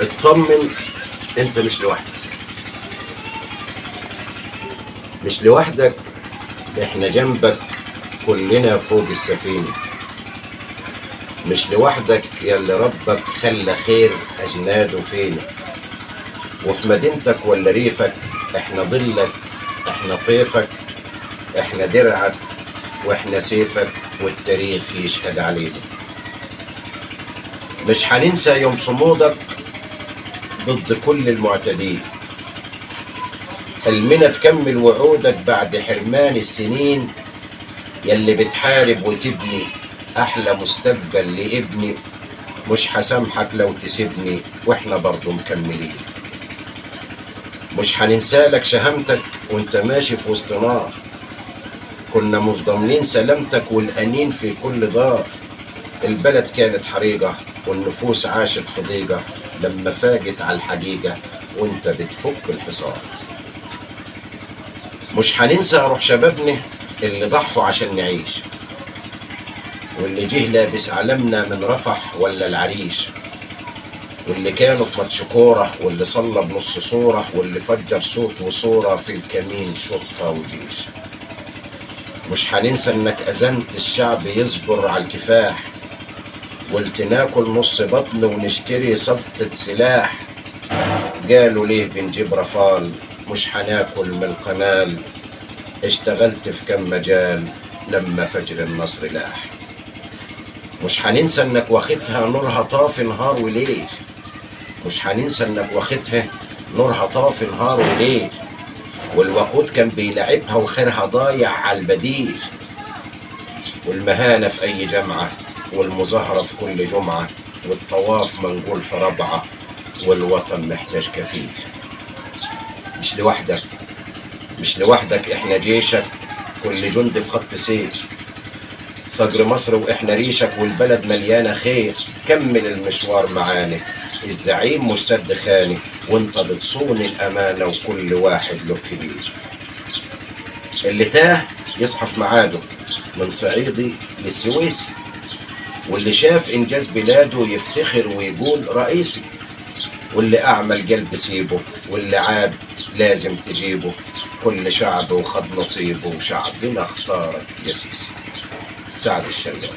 اطمن، انت مش لوحدك. مش لوحدك، احنا جنبك، كلنا فوق السفينة. مش لوحدك ياللي ربك خلى خير أجناده فينا. وفي مدينتك ولا ريفك، احنا ظلك، احنا طيفك، احنا درعك، واحنا سيفك، والتاريخ يشهد علينا. مش هننسى يوم صمودك ضد كل المعتدين. حلمنا تكمل وعودك بعد حرمان السنين، يلي بتحارب وتبني أحلى مستقبل لابني. مش هسامحك لو تسيبني، واحنا برضو مكملين. مش هننسالك شهامتك وانت ماشي في وسط نار. كنا مش ضامنين سلامتك والأنين في كل دار. البلد كانت حريقة والنفوس عاشت في ضيقة، لما فاجت على الحقيقة وانت بتفك الحصار. مش هننسى روح شبابنا اللي ضحوا عشان نعيش، واللي جه لابس علمنا من رفح ولا العريش، واللي كانوا في ماتش كورة، واللي صلى بنص صورة، واللي فجر صوت وصورة في الكمين شرطة وجيش. مش هننسى انك اذنت الشعب يصبر على الكفاح، قلت ناكل نص بطن ونشتري صفقة سلاح. قالوا ليه بنجيب رفال، مش هناكل من القنال. اشتغلت في كم مجال لما فجر النصر لاح. مش هننسى انك واخدها نورها طافي نهار وليل. مش هننسى انك واخدها نورها طافي نهار وليل، والوقود كان بيلعبها وخيرها ضايع على البديل. والمهانة في اي جامعة، والمظاهرة في كل جمعة، والطواف منقول في ربعة، والوطن محتاج كفيل. مش لوحدك، مش لوحدك، احنا جيشك، كل جند في خط سير. صقر مصر واحنا ريشك، والبلد مليانة خير. كمل المشوار معانا، الزعيم مش سد خاني، وانت بتصون الامانة وكل واحد له كبير. اللي تاه يصحى في ميعاده، من صعيدي للسويسي، واللي شاف انجاز بلاده يفتخر ويقول رئيسي. واللي اعمل قلب سيبه، واللي عاب لازم تجيبه. كل شعب وخد نصيبه، وشعبنا اختارك يا سيسي. سعد الشلال.